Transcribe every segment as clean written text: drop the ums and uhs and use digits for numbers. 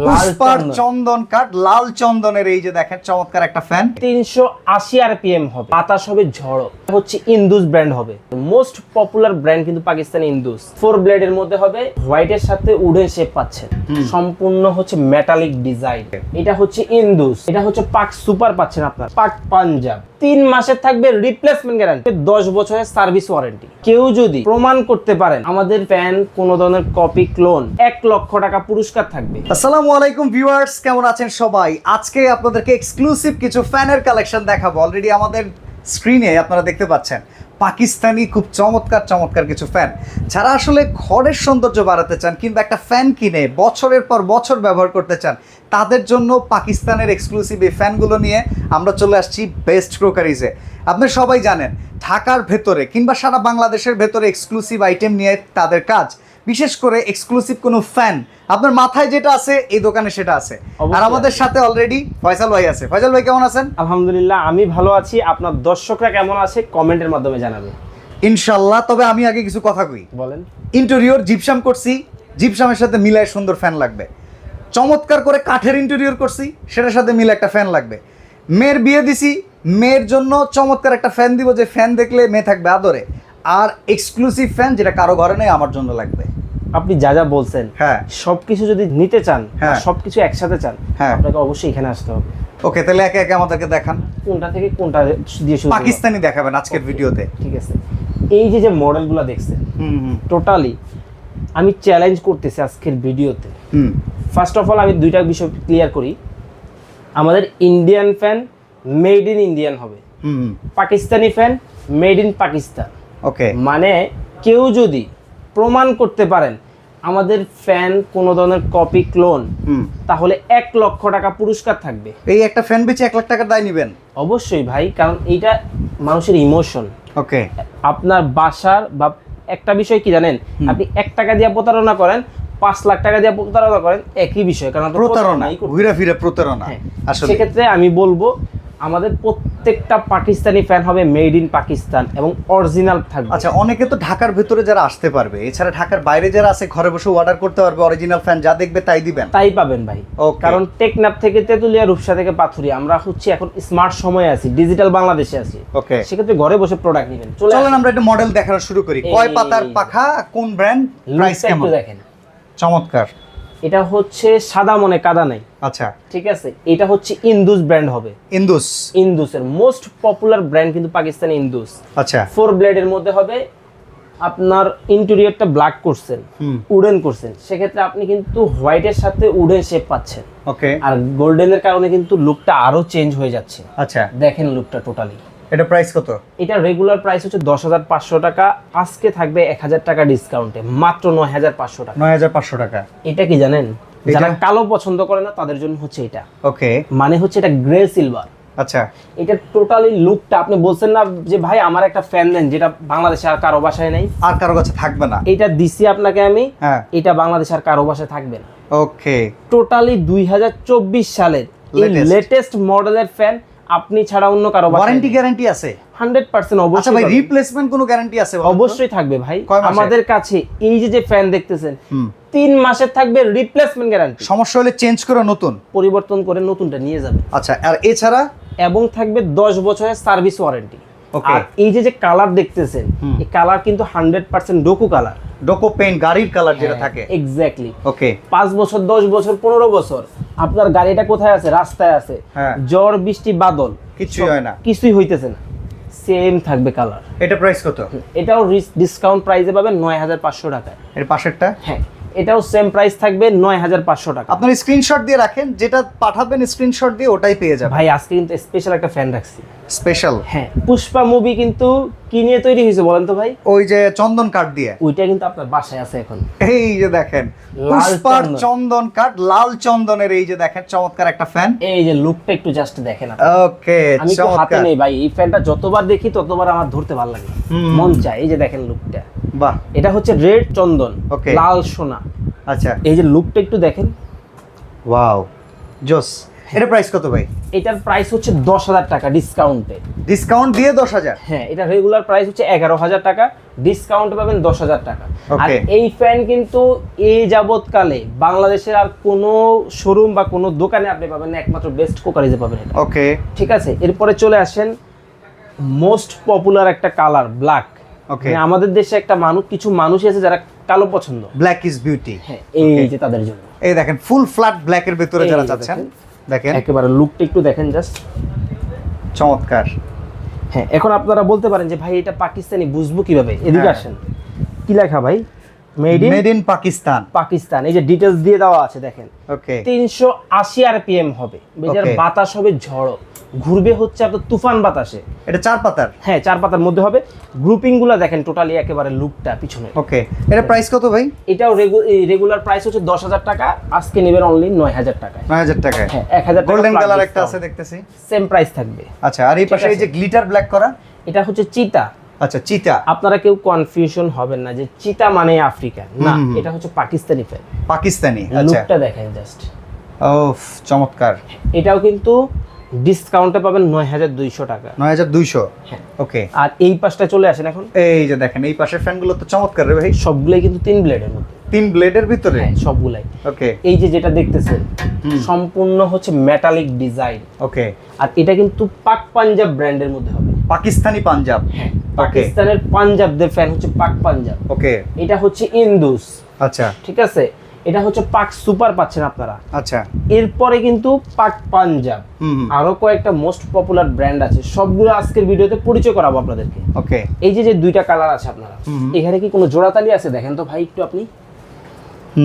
পুষ্পার চন্দন কাঠ লাল চন্দনের এই যে দেখেন চমৎকার একটা ফ্যান 380 আরপিএম হবে, বাতাস হবে ঝড়ো, হচ্ছে ইন্দুস ব্র্যান্ড হবে, মোস্ট পপুলার ব্র্যান্ড কিন্তু পাকিস্তানি ইন্দুস। 4 ব্লেডের মধ্যে হবে, হোয়াইটের সাথে উডেন শেপ পাচ্ছেন, সম্পূর্ণ হচ্ছে মেটালিক ডিজাইন। এটা হচ্ছে ইন্দুস, এটা হচ্ছে পাক সুপার পাচ্ছেন আপনার, পাক পাঞ্জাব। 3 মাসের থাকবে রিপ্লেসমেন্ট গ্যারান্টি, 10 বছরের সার্ভিস ওয়ারেন্টি। কেউ যদি প্রমাণ করতে পারেন আমাদের ফ্যান কোনো ধরনের কপি ক্লোন, 1 লক্ষ টাকা পুরস্কার থাকবে। আসসালামু আলাইকুম ভিউয়ার্স, কেমন আছেন সবাই? আজকে আপনাদেরকে এক্সক্লুসিভ কিছু ফ্যানের কালেকশন দেখাবো। অলরেডি আমাদের স্ক্রিনে আপনারা দেখতে পাচ্ছেন পাকিস্তানি খুব চমৎকার চমৎকার কিছু ফ্যান। যারা আসলে ঘরের সৌন্দর্য বাড়াতে চান কিংবা একটা ফ্যান কিনে বছরের পর বছর ব্যবহার করতে চান, তাদের জন্য পাকিস্তানের এক্সক্লুসিভ এই ফ্যানগুলো নিয়ে আমরা চলে আসছি বেস্ট ক্রোকারিজে। আপনি সবাই জানেন ঢাকার ভেতরে কিংবা সারা বাংলাদেশের ভেতরে এক্সক্লুসিভ আইটেম নিয়ে তাদের কাজ। বিশেষ করে এক্সক্লুসিভ কোনো ফ্যান আপনার মাথায় যেটা আছে এই দোকানে সেটা আছে। আর আমাদের সাথে অলরেডি ফয়সাল ভাই আছে। ফয়সাল ভাই কেমন আছেন? আলহামদুলিল্লাহ, আমি ভালো আছি। আপনার দর্শকরা কেমন আছে কমেন্টের মাধ্যমে জানাবে ইনশাল্লাহ। তবে আমি আগে কিছু কথা কই। বলেন। ইন্টেরিয়র জিপসাম করছি, জিপসামের সাথে মিলায় সুন্দর ফ্যান লাগবে। চমৎকার করে কাঠের ইন্টেরিয়র করছি, সেটার সাথে মিলে একটা ফ্যান লাগবে। মেয়ের বিয়ে দিছি, মেয়ের জন্য চমৎকার একটা ফ্যান দিব, যে ফ্যান দেখলে মেয়ে থাকবে আদরে। আর এক্সক্লুসিভ ফ্যান যেটা কারো ঘরে নেই, আমার জন্য লাগবে। আপনি যা যা বলছেন, হ্যাঁ, সবকিছু যদি নিতে চান, হ্যাঁ, সবকিছু একসাথে চান, হ্যাঁ, আপনাকে অবশ্যই এখানে আসতে হবে। ওকে, তাহলে একে একে আমাদেরকে দেখান। কোনটা থেকে কোনটা দিয়ে শুরু করব? পাকিস্তানি দেখাবেন আজকের ভিডিওতে। ঠিক আছে। এই যে যে মডেলগুলো দেখছেন, হুম, টোটালি আমি চ্যালেঞ্জ করতেছি আজকের ভিডিওতে। হুম, ফার্স্ট অফ অল আমি দুইটা বিষয় ক্লিয়ার করি। আমাদের Indian fan made in Indian হবে, hmm, Pakistani fan made in Pakistan. Okay, মানে কেউ যদি প্রমাণ করতে পারেন আমাদের ফ্যান কোনো ধরনের কপি ক্লোন, তাহলে 1 লক্ষ টাকা পুরস্কার থাকবে। এই একটা ফ্যান বেচে 1 লাখ টাকার দায় নিবেন? অবশ্যই ভাই, কারণ এইটা মানুষের ইমোশন। ওকে, আপনার বাসার বা একটা বিষয় কি জানেন, আপনি 1 টাকা দিয়ে প্রতারণা করেন, 5 লাখ টাকা দিয়ে প্রতারণা করেন, একই বিষয়। কারণ প্রতারণা, ঘুরে ফিরে প্রতারণা। আসলে সেক্ষেত্রে আমি বলবো আমাদের প্রত্যেকটা পাকিস্তানি ফ্যান হবে মেড ইন পাকিস্তান এবং অরিজিনাল থাকবে। আচ্ছা, অনেকে তো ঢাকার ভেতরে যারা আসতে পারবে, এছাড়া ঢাকার বাইরে যারা আছে ঘরে বসে অর্ডার করতে পারবে, অরিজিনাল ফ্যান যা দেখবে তাই দিবেন? তাই পাবেন ভাই। কারণ টেকনাফ থেকে তেতুলিয়া, রূপসা থেকে পাথুরিয়া, আমরা হচ্ছে এখন স্মার্ট সময়ে আছি, ডিজিটাল বাংলাদেশে আছি। ওকে, সেক্ষেত্রে ঘরে বসে প্রোডাক্ট নেবেন। চলেন আমরা একটা মডেল দেখানো শুরু করি। কয় পাতার পাখা, কোন ব্র্যান্ড, প্রাইস কেমন? দেখেন, চমৎকার। এটা হচ্ছে সাদা মনে কাদা নাই। আচ্ছা, ঠিক আছে। এটা হচ্ছে ইন্দুস ব্র্যান্ড হবে। ইন্দুস, ইন্দুসের মোস্ট পপুলার ব্র্যান্ড কিন্তু পাকিস্তানি ইন্দুস। আচ্ছা, 4 ব্লেডের মধ্যে হবে। আপনার ইন্টেরিয়রটা ব্ল্যাক করছেন, উডেন করছেন, সেক্ষেত্রে আপনি কিন্তু হোয়াইটের সাথে উডেন শেপ পাচ্ছেন। ওকে, আর গোল্ডেনের কারণে কিন্তু লুকটা আরো চেঞ্জ হয়ে যাচ্ছে। আচ্ছা, দেখেন লুকটা টোটালি। এটা প্রাইস কত? এটা রেগুলার প্রাইস হচ্ছে 10,500 টাকা, আজকে থাকবে 1000 টাকা ডিসকাউন্টে, মাত্র 9,500 টাকা। 9,500 টাকা। এটা কি জানেন, যারা কালো পছন্দ করে না তাদের জন্য হচ্ছে এটা। ওকে, মানে হচ্ছে এটা গ্রে সিলভার। আচ্ছা, এটা টোটালি লুকটা, আপনি বলছেন না যে ভাই আমার একটা ফ্যান দেন যেটা বাংলাদেশে আর কারো বাসায় নেই, আর কারো কাছে থাকবে না, এটা দিছি আপনাকে আমি। হ্যাঁ, এটা বাংলাদেশে আর কারো বাসায় থাকবে না। ওকে, টোটালি 2024 সালের এই লেটেস্ট মডেলের ফ্যান, আপনি ছাড়া অন্য কারো বাসায় ওয়ারেন্টি গ্যারান্টি আছে? 100% আচ্ছা অবশ্যই ভাই, পাবেন। রিপ্লেসমেন্ট কোনো গ্যারান্টি আছে? অবশ্যই থাকবে ভাই। কয় মাসের? আমাদের কাছে এই যে যে ফ্যান দেখতেছেন, 3 মাসের থাকবে রিপ্লেসমেন্ট গ্যারান্টি। সমস্যা হলে চেঞ্জ করে নতুন পরিবর্তন করে নতুনটা নিয়ে যাবে। আচ্ছা, আর এছাড়া? এবং থাকবে 10 বছরের সার্ভিস ওয়ারেন্টি। ওকে, আর এই যে যে কালার দেখতেছেন, এই কালার কিন্তু 100% ডোকো কালার, ডোকো পেইন্ট, গাড়ির কালার যেটা থাকে। এক্স্যাক্টলি। ওকে, 5 বছর, 10 বছর, 15 বছর আপনার গাড়িটা কোথায় আছে? রাস্তায় আছে। হ্যাঁ, ঝড় বৃষ্টি বাদল কিছুই হয় না, কিছুই হইতেছে না, সেম থাকবে কালার। এটা প্রাইস কত? এটাও ডিসকাউন্ট প্রাইসে পাবেন 9,500 টাকায়। এর পাশেরটা? হ্যাঁ, এটাও সেম প্রাইস থাকবে 9,500 টাকা। আপনার স্ক্রিনশট দিয়ে রাখেন, যেটা পাঠাবেন স্ক্রিনশট দিয়ে ওটাই পেয়ে যাবেন। ভাই আজকে কিন্তু স্পেশাল একটা ফ্যান রাখছি। স্পেশাল? হ্যাঁ, পুষ্পা মুভি কিন্তু কি নিয়ে তৈরি হয়েছে বলেন তো ভাই? ওই যে চন্দন কাঠ দিয়ে। ওইটা কিন্তু আপনার বাসায় আছে এখন। এই যে দেখেন পুষ্পার চন্দন কাঠ লাল চন্দনের এই যে দেখেন চমৎকার একটা ফ্যান। এই যে লুকটা একটু জাস্ট দেখেন। ওকে, আমি তো হাতে চমৎকার। নেই ভাই, এই ফ্যানটা যতবার দেখি ততবার আমার ধরতে ভালো লাগে, মন চায়। এই যে দেখেন লুকটা, বাহ, এটা হচ্ছে রেড চন্দন, Okay. লাল সোনা। আচ্ছা, এই যে লুকটা একটু দেখেন। ওয়াও, জোস। এটা প্রাইস কত ভাই? এটার প্রাইস হচ্ছে 10,000 টাকা ডিসকাউন্টে। ডিসকাউন্ট দিয়ে 10,000? হ্যাঁ, এটা রেগুলার প্রাইস হচ্ছে 11,000 টাকা, ডিসকাউন্ট পাবেন 10,000 টাকা। আর Okay. এই ফ্যান কিন্তু এই যাবৎকালে বাংলাদেশের আর কোনো শোরুম বা কোনো দোকানে আপনি পাবেন না, একমাত্র বেস্ট কোকারিজে পাবেন এটা। ওকে, ঠিক আছে, এরপরে চলে আসেন মোস্ট পপুলার একটা কালার ব্ল্যাক। Okay. আমাদের দেশে একটা কিছু মানুষ আছে যারা কালো পছন্দ। Black is beauty. হ্যাঁ, এই যে তাদের জন্য। এই দেখেন ফুল ফ্ল্যাট ব্ল্যাক এর ভিতরে এই যারা যে চাচ্ছেন, দেখেন একেবারে লুকটা একটু দেখেন জাস্ট, চমৎকার। হ্যাঁ। এখন আপনারা বলতে পারেন যে ভাই এটা পাকিস্তানি বুঝবো কিভাবে? এদিকে হ্যাঁ। আসেন, কি লেখা ভাই? Made in Pakistan. পাকিস্তান। এই যে ডিটেলস দিয়ে দেওয়া আছে দেখেন। ওকে, 380 RPM হবে, বেজার Okay. বাতাস হবে ঝড়ো, ঘুরবে হচ্ছে আপনার তুফান বাতাসে। এটা 4 পাতার। হ্যাঁ, 4 পাতার মধ্যে হবে। গ্রুপিং গুলো দেখেন টোটালি একেবারে লুকটা পিছনে। ওকে, এটা প্রাইস কত ভাই? এটাও রেগুলার প্রাইস হচ্ছে 10,000 টাকা, আজকে নেবেন অনলি 9,000 টাকায়। 9,000 টাকায়। হ্যাঁ, 1,000 টাকা গোল্ডেন কালার একটা আছে দেখতেছি। সেম প্রাইস থাকবে। আচ্ছা, আর এই পাশে ঠিক এই যে আছে। গ্লিটার ব্ল্যাক করা, এটা হচ্ছে চিতা। আচ্ছা চিতা। আপনারা কেউ কনফিউশন হবেন না যে চিতা মানে আফ্রিকা, না, হুম। এটা হচ্ছে পাকিস্তানি ফ্যান। পাকিস্তানি। আচ্ছা, লুকটা দেখেন জাস্ট। ওফ, চমৎকার। এটাও কিন্তু ডিসকাউন্টে পাবেন 9,200 টাকা। 9,200। হ্যাঁ। ওকে, আর এই পাশটা চলে আসেন এখন। এই যে দেখেন এই পাশের ফ্যানগুলো তো চমৎকার রে ভাই। সবগুলাই কিন্তু 3 ব্লেডের মধ্যে। 3 ব্লেডের ভিতরে। হ্যাঁ, সবগুলাই। ওকে, এই যে যেটা দেখতেছেন হুম। সম্পূর্ণ হচ্ছে মেটালিক ডিজাইন। ওকে, আর এটা কিন্তু পাক পাঞ্জাব ব্র্যান্ডের মধ্যে হবে। পাকিস্তানি পাঞ্জাব। হ্যাঁ, ওকে, পাকিস্তানের পাঞ্জাবদের ফ্যান হচ্ছে পাক পাঞ্জাব। ওকে, এটা হচ্ছে ইন্দুস। আচ্ছা, ঠিক আছে, এটা হচ্ছে পাক সুপার পাচ্ছেন আপনারা। আচ্ছা, এরপরে কিন্তু পাক পাঞ্জাব, হুম, আরো কয়েকটা মোস্ট পপুলার ব্র্যান্ড আছে, সবগুলো আজকের ভিডিওতে পরিচয় করাবো আপনাদেরকে। ওকে, এই যে যে দুইটা কালার আছে আপনারা, হুম। এখানে কি কোনো জোড়াতালি আছে? দেখেন তো ভাই একটু আপনি,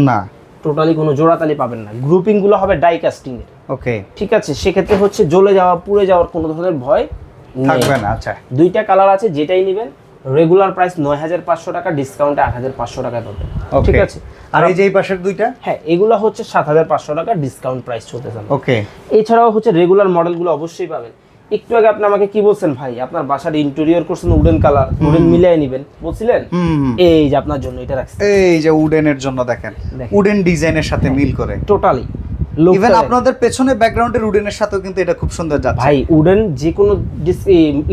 না, টোটালি কোনো জোড়াতালি পাবেন না। গ্রুপিং গুলো হবে ডাই কাস্টিং এর। ওকে, ঠিক আছে, সেক্ষেত্রে হচ্ছে জ্বলে যাওয়া পুড়ে যাওয়ার কোনো ধরনের ভয় নেই। থাকবে না। আচ্ছা, দুইটা কালার আছে, যেটাই নেবেন রেগুলার প্রাইস 9,500 টাকা, ডিসকাউন্টে 8,500 টাকায় পাবেন। ওকে। ঠিক আছে, আর এই যে এই পাশের দুইটা, হ্যাঁ, এগুলো হচ্ছে 7,500 টাকা, ডিসকাউন্ট প্রাইস চলতেছে। ওকে, এছাড়াও হচ্ছে রেগুলার মডেলগুলো অবশ্যই পাবেন। একটু আগে আপনি আমাকে কি বলছেন ভাই, আপনার বাসার ইন্টেরিয়র করছেন উডেন কালার, উডেন মিলিয়ে নেবেন বলছিলেন। হুম। এই যে আপনার জন্য এটা রাখছি এই যে উডেনের জন্য দেখেন, দেখেন। উডেন ডিজাইনের সাথে মিল করে। টোটালি। ইভেন আপনাদের পেছনে ব্যাকগ্রাউন্ডের উডেনের সাথেও কিন্তু এটা খুব সুন্দর যাচ্ছে ভাই উডেন যে কোনো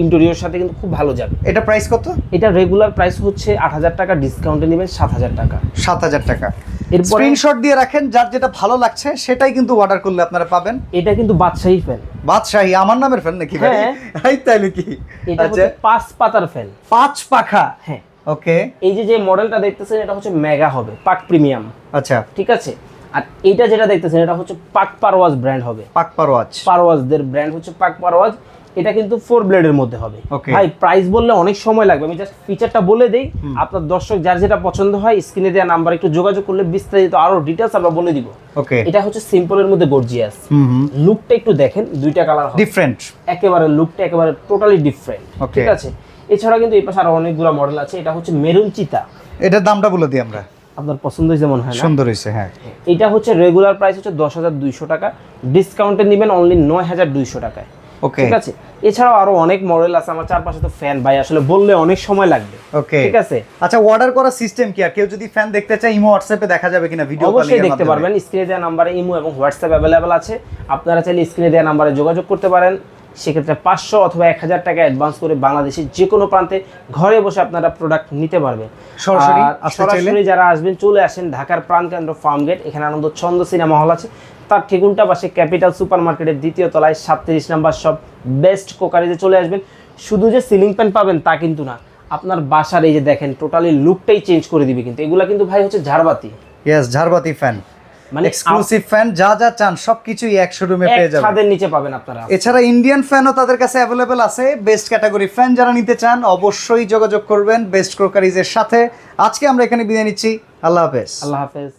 ইন্টেরিয়র সাথে কিন্তু খুব ভালো যাবে। এটা প্রাইস কত? এটা রেগুলার প্রাইস হচ্ছে 8,000 টাকা, ডিসকাউন্টে নেবেন 7,000 টাকা। 7,000 টাকা। এরপরে স্ক্রিনশট দিয়ে রাখেন, যার যেটা ভালো লাগছে সেটাই কিন্তু অর্ডার করলে আপনারা পাবেন। এটা কিন্তু বাদশাহী ফ্যান। বাদশাহী আমার নামের ফ্যান নাকি ভাই? হ্যাঁ। এই তাইলে কি? এটা হচ্ছে 5 পাতার ফ্যান। 5 পাখা। হ্যাঁ, ওকে, এই যে যে মডেলটা দেখতেছেন এটা হচ্ছে মেগা হবে, পাক প্রিমিয়াম। আচ্ছা, ঠিক আছে, আর এইটা যেটা দেখতেছেন এটা হচ্ছে পাক পারওয়াজ ব্র্যান্ড হবে। পাক পারওয়াজ। পারওয়াজদের ব্র্যান্ড হচ্ছে পাক পারওয়াজ। এটা কিন্তু 4 ব্লেডের মধ্যে হবে। Okay. ভাই প্রাইস বললে অনেক সময় লাগবে, আমি জাস্ট ফিচারটা বলে দেই। আপনার দর্শক যার যেটা পছন্দ হয় স্ক্রিনে দেওয়া নাম্বার একটু যোগাযোগ করলে বিস্তারিত আরো ডিটেইলস আমরা বলে দিব। ওকে, এটা হচ্ছে সিম্পলের মধ্যে গর্জিয়াস। হুম, লুকটা একটু দেখেন, দুইটা কালার হবে, ডিফারেন্ট। একেবারে লুকটা একেবারে টোটালি ডিফারেন্ট। Okay. ঠিক আছে, এছাড়া কিন্তু এই পাশে আরো অনেকগুলো মডেল আছে। এটা হচ্ছে মেরুন চিতা। এটার দামটা বলে দিই আমরা। আপনার পছন্দ হয়েছে মনে হয় না? সুন্দর হয়েছে, হ্যাঁ। এটা হচ্ছে রেগুলার প্রাইস হচ্ছে 10,200 টাকা, ডিসকাউন্টে নেবেন অনলি 9,200 টাকায়। ওকে, ঠিক আছে, এছাড়াও আরো অনেক মডেল আছে। আমার চারপাশে তো ফ্যান ভাই, আসলে বললে অনেক সময় লাগবে। ওকে, ঠিক আছে, আচ্ছা, অর্ডার করার সিস্টেম কি? আর কেউ যদি ফ্যান দেখতে চায় ইমো হোয়াটসঅ্যাপে দেখা যাবে কিনা? ভিডিও কলিং অবশ্যই দেখতে পারবেন। স্ক্রিনে দেওয়া নাম্বারে ইমো এবং হোয়াটসঅ্যাপ অ্যাভেলেবেল আছে। আপনারা চাইলে স্ক্রিনে দেওয়া নাম্বারে যোগাযোগ করতে পারেন। সেক্ষেত্রে 500 অথবা 1,000 টাকা অ্যাডভান্স করে বাংলাদেশের যে কোনো প্রান্তে ঘরে বসে আপনারা প্রোডাক্ট নিতে পারবেন। সরাসরি আর আসতে চাইলে? সরাসরি যারা আসবেন চলে আসেন ঢাকার প্রাণকেন্দ্র ফার্ম গেট, এখানে আনন্দ ছন্দ সিনেমা হল আছে, তার ঠিক উল্টা পাশে ক্যাপিটাল সুপার মার্কেটের 2য় তলায় 37 নাম্বার সব বেস্ট কোকারিজে চলে আসবেন। শুধু যে সিলিং ফ্যান পাবেন তা কিন্তু না, আপনার বাসার এই যে দেখেন টোটালি লুকটাই চেঞ্জ করে দিবে। কিন্তু এগুলা কিন্তু ভাই হচ্ছে ঝাড়বাতি। ইয়েস, ঝাড়বাতি ফ্যান, মানে এক্সক্লুসিভ ফ্যান, যা যা চান সবকিছুই এক শোরুমে এক পেয়ে যাবেন। ছাদের নিচে পাবেন আপনারা। এছাড়া ইন্ডিয়ান ফ্যানও তাদের কাছে অ্যাভেলেবেল আছে। বেস্ট ক্যাটাগরি ফ্যান যারা নিতে চান অবশ্যই যোগাযোগ করবেন বেস্ট ক্রোকারিজের সাথে। আজকে আমরা এখানে বিদায় নিচ্ছি। আল্লাহ হাফেজ। আল্লাহ হাফেজ।